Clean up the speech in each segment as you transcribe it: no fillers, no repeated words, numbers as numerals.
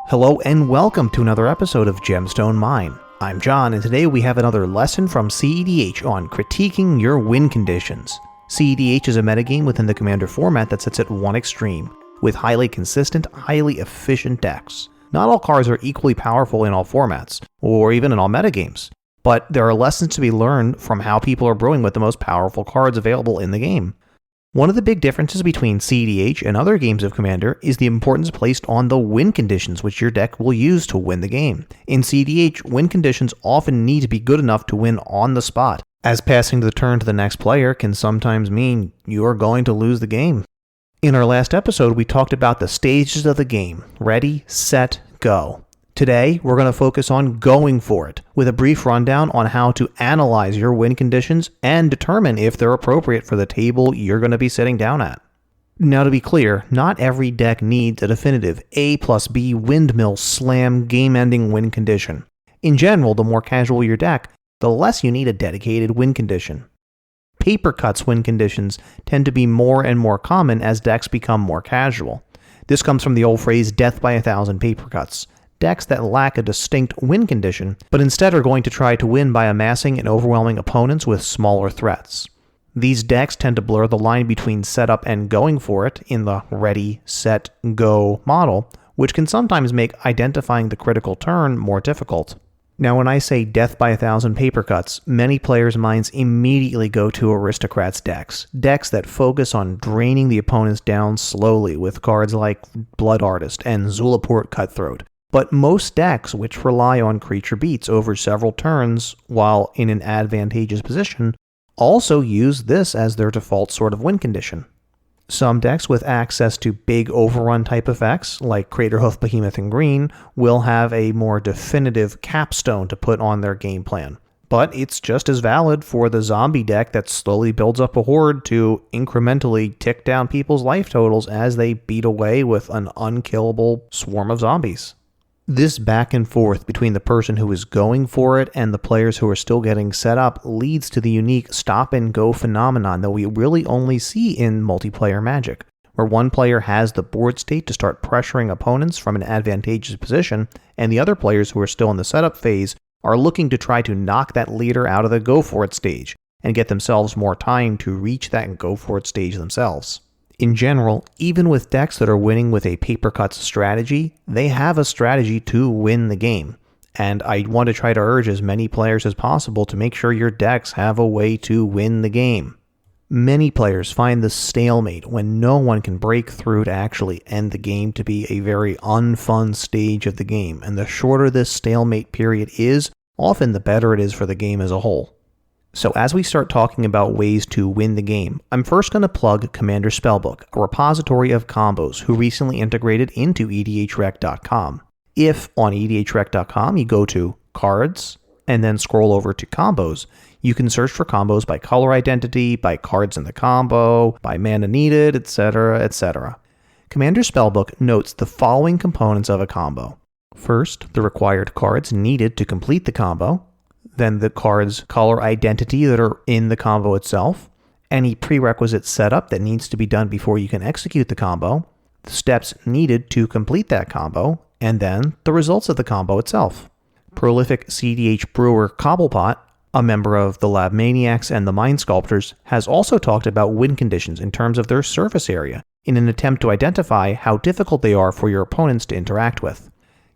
Hello and welcome to another episode of Gemstone Mine. I'm John, and today we have another lesson from cEDH on critiquing your win conditions. cEDH is a metagame within the Commander format that sits at one extreme, with highly consistent, highly efficient decks. Not all cards are equally powerful in all formats, or even in all metagames, but there are lessons to be learned from how people are brewing with the most powerful cards available in the game. One of the big differences between cEDH and other games of Commander is the importance placed on the win conditions which your deck will use to win the game. In cEDH, win conditions often need to be good enough to win on the spot, as passing the turn to the next player can sometimes mean you are going to lose the game. In our last episode, we talked about the stages of the game: ready, set, go. Today, we're going to focus on going for it, with a brief rundown on how to analyze your win conditions and determine if they're appropriate for the table you're going to be sitting down at. Now, to be clear, not every deck needs a definitive A+B windmill slam game-ending win condition. In general, the more casual your deck, the less you need a dedicated win condition. Paper cuts win conditions tend to be more and more common as decks become more casual. This comes from the old phrase, death by 1,000 paper cuts. Decks that lack a distinct win condition, but instead are going to try to win by amassing and overwhelming opponents with smaller threats. These decks tend to blur the line between setup and going for it in the ready, set, go model, which can sometimes make identifying the critical turn more difficult. Now, when I say death by 1,000 paper cuts, many players' minds immediately go to Aristocrats decks that focus on draining the opponents down slowly with cards like Blood Artist and Zulaport Cutthroat. But most decks which rely on creature beats over several turns while in an advantageous position also use this as their default sort of win condition. Some decks with access to big overrun type effects, like Craterhoof Behemoth in green, will have a more definitive capstone to put on their game plan. But it's just as valid for the zombie deck that slowly builds up a horde to incrementally tick down people's life totals as they beat away with an unkillable swarm of zombies. This back and forth between the person who is going for it and the players who are still getting set up leads to the unique stop and go phenomenon that we really only see in multiplayer Magic, where one player has the board state to start pressuring opponents from an advantageous position, and the other players who are still in the setup phase are looking to try to knock that leader out of the go for it stage and get themselves more time to reach that go for it stage themselves. In general, even with decks that are winning with a paper cuts strategy, they have a strategy to win the game. And I want to try to urge as many players as possible to make sure your decks have a way to win the game. Many players find the stalemate when no one can break through to actually end the game to be a very unfun stage of the game, and the shorter this stalemate period is, often the better it is for the game as a whole. So as we start talking about ways to win the game, I'm first going to plug Commander Spellbook, a repository of combos who recently integrated into EDHREC.com. If on EDHREC.com you go to Cards and then scroll over to Combos, you can search for combos by color identity, by cards in the combo, by mana needed, etc., etc. Commander Spellbook notes the following components of a combo. First, the required cards needed to complete the combo. Then the card's color identity that are in the combo itself, any prerequisite setup that needs to be done before you can execute the combo, the steps needed to complete that combo, and then the results of the combo itself. Prolific cEDH brewer Cobblepot, a member of the Lab Maniacs and the Mind Sculptors, has also talked about win conditions in terms of their surface area, in an attempt to identify how difficult they are for your opponents to interact with.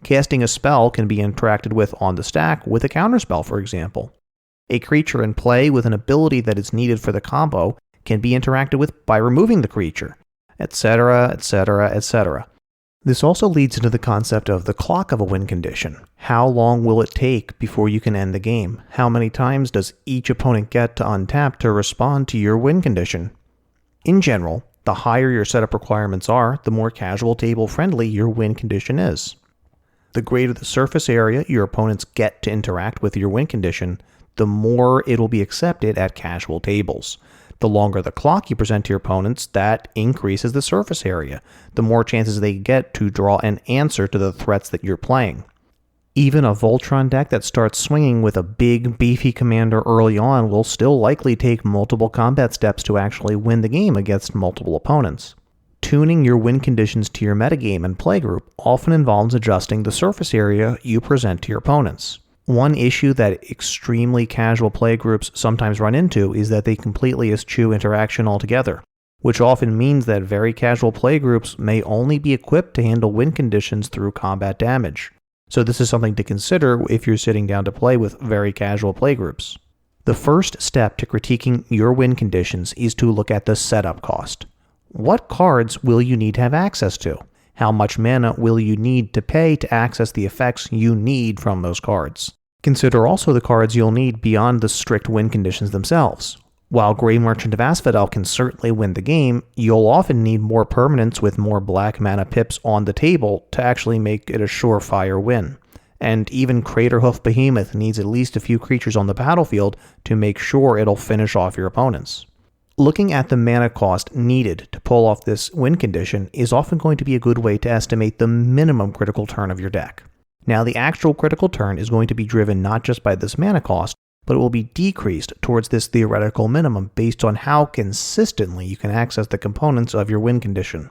Casting a spell can be interacted with on the stack with a counterspell, for example. A creature in play with an ability that is needed for the combo can be interacted with by removing the creature, etc., etc., etc. This also leads into the concept of the clock of a win condition. How long will it take before you can end the game? How many times does each opponent get to untap to respond to your win condition? In general, the higher your setup requirements are, the more casual table friendly your win condition is. The greater the surface area your opponents get to interact with your win condition, the more it'll be accepted at casual tables. The longer the clock you present to your opponents, that increases the surface area, the more chances they get to draw an answer to the threats that you're playing. Even a Voltron deck that starts swinging with a big, beefy commander early on will still likely take multiple combat steps to actually win the game against multiple opponents. Tuning your win conditions to your metagame and playgroup often involves adjusting the surface area you present to your opponents. One issue that extremely casual playgroups sometimes run into is that they completely eschew interaction altogether, which often means that very casual playgroups may only be equipped to handle win conditions through combat damage. So this is something to consider if you're sitting down to play with very casual playgroups. The first step to critiquing your win conditions is to look at the setup cost. What cards will you need to have access to? How much mana will you need to pay to access the effects you need from those cards? Consider also the cards you'll need beyond the strict win conditions themselves. While Grey Merchant of Asphodel can certainly win the game, you'll often need more permanents with more black mana pips on the table to actually make it a surefire win. And even Craterhoof Behemoth needs at least a few creatures on the battlefield to make sure it'll finish off your opponents. Looking at the mana cost needed to pull off this win condition is often going to be a good way to estimate the minimum critical turn of your deck. Now, the actual critical turn is going to be driven not just by this mana cost, but it will be decreased towards this theoretical minimum based on how consistently you can access the components of your win condition.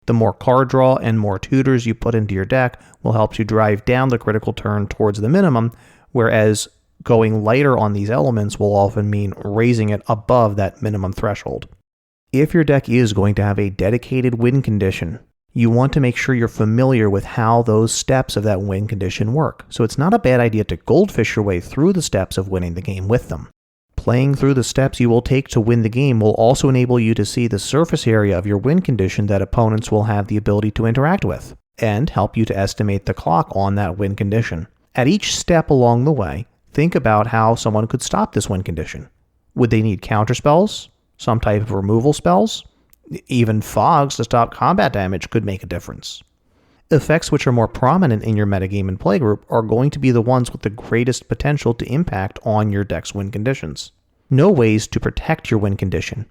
The more card draw and more tutors you put into your deck will help you drive down the critical turn towards the minimum, whereas going lighter on these elements will often mean raising it above that minimum threshold. If your deck is going to have a dedicated win condition, you want to make sure you're familiar with how those steps of that win condition work, so it's not a bad idea to goldfish your way through the steps of winning the game with them. Playing through the steps you will take to win the game will also enable you to see the surface area of your win condition that opponents will have the ability to interact with, and help you to estimate the clock on that win condition. At each step along the way, think about how someone could stop this win condition. Would they need counterspells? Some type of removal spells? Even fogs to stop combat damage could make a difference. Effects which are more prominent in your metagame and playgroup are going to be the ones with the greatest potential to impact on your deck's win conditions. Know ways to protect your win condition.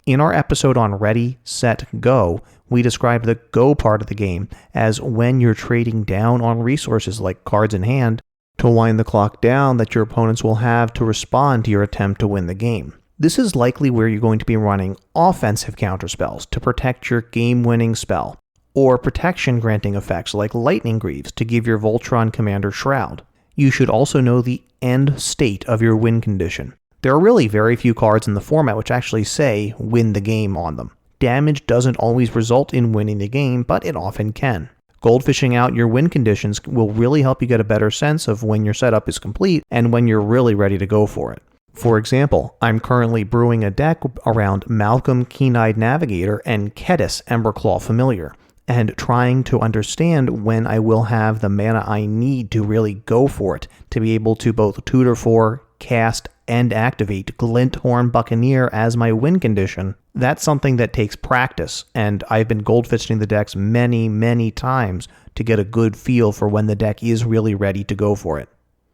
In our episode on Ready, Set, Go, we described the go part of the game as when you're trading down on resources like cards in hand to wind the clock down that your opponents will have to respond to your attempt to win the game. This is likely where you're going to be running offensive counterspells to protect your game-winning spell, or protection-granting effects like Lightning Greaves to give your Voltron commander Shroud. You should also know the end state of your win condition. There are really very few cards in the format which actually say win the game on them. Damage doesn't always result in winning the game, but it often can. Goldfishing out your win conditions will really help you get a better sense of when your setup is complete and when you're really ready to go for it. For example, I'm currently brewing a deck around Malcolm Keen-Eyed Navigator and Kedis Emberclaw Familiar, and trying to understand when I will have the mana I need to really go for it, to be able to both tutor for, cast, and activate Glinthorn Buccaneer as my win condition. That's something that takes practice, and I've been goldfishing the decks many times to get a good feel for when the deck is really ready to go for it.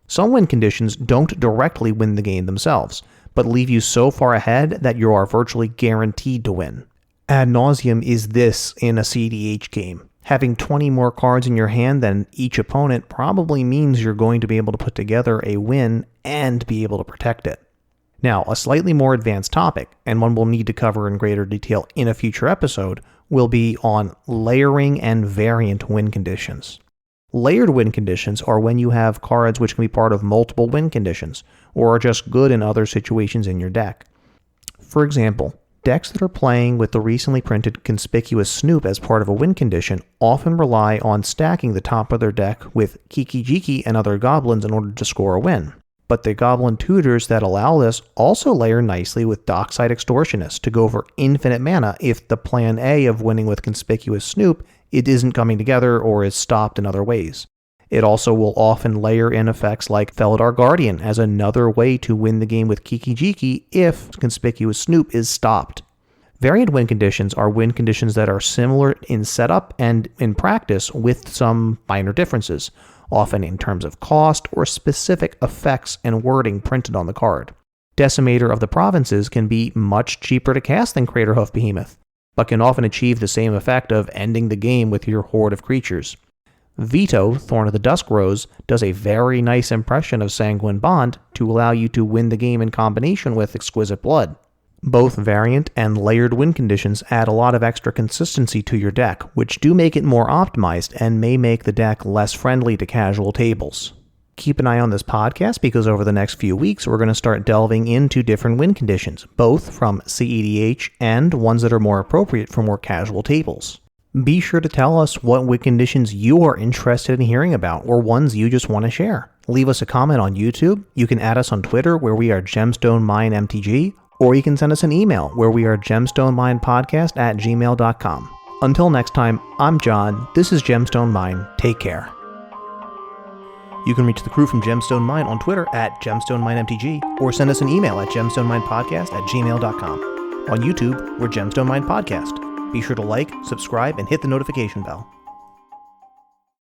Some win conditions don't directly win the game themselves, but leave you so far ahead that you are virtually guaranteed to win. Ad nauseum is this in a cEDH game. Having 20 more cards in your hand than each opponent probably means you're going to be able to put together a win and be able to protect it. Now, a slightly more advanced topic, and one we'll need to cover in greater detail in a future episode, will be on layering and variant win conditions. Layered win conditions are when you have cards which can be part of multiple win conditions, or are just good in other situations in your deck. For example, decks that are playing with the recently printed Conspicuous Snoop as part of a win condition often rely on stacking the top of their deck with Kiki-Jiki and other goblins in order to score a win. But the goblin tutors that allow this also layer nicely with Dockside Extortionist to go for infinite mana if the plan A of winning with Conspicuous Snoop it isn't coming together or is stopped in other ways. It also will often layer in effects like Felidar Guardian as another way to win the game with Kiki-Jiki if Conspicuous Snoop is stopped. Variant win conditions are win conditions that are similar in setup and in practice with some minor differences, often in terms of cost or specific effects and wording printed on the card. Decimator of the Provinces can be much cheaper to cast than Craterhoof Behemoth, but can often achieve the same effect of ending the game with your horde of creatures. Veto, Thorn of the Dusk Rose, does a very nice impression of Sanguine Bond to allow you to win the game in combination with Exquisite Blood. Both variant and layered win conditions add a lot of extra consistency to your deck, which do make it more optimized and may make the deck less friendly to casual tables. Keep an eye on this podcast because over the next few weeks we're going to start delving into different win conditions, both from cEDH and ones that are more appropriate for more casual tables. Be sure to tell us what win conditions you are interested in hearing about or ones you just want to share. Leave us a comment on YouTube, you can add us on Twitter where we are GemstoneMineMTG, or you can send us an email where we are gemstoneminepodcast@gmail.com. Until next time, I'm John, this is Gemstone Mine, take care. You can reach the crew from Gemstone Mine on Twitter @GemstoneMineMTG, or send us an email at gemstoneminepodcast@gmail.com. On YouTube, we're Gemstone Mine Podcast. Be sure to like, subscribe, and hit the notification bell.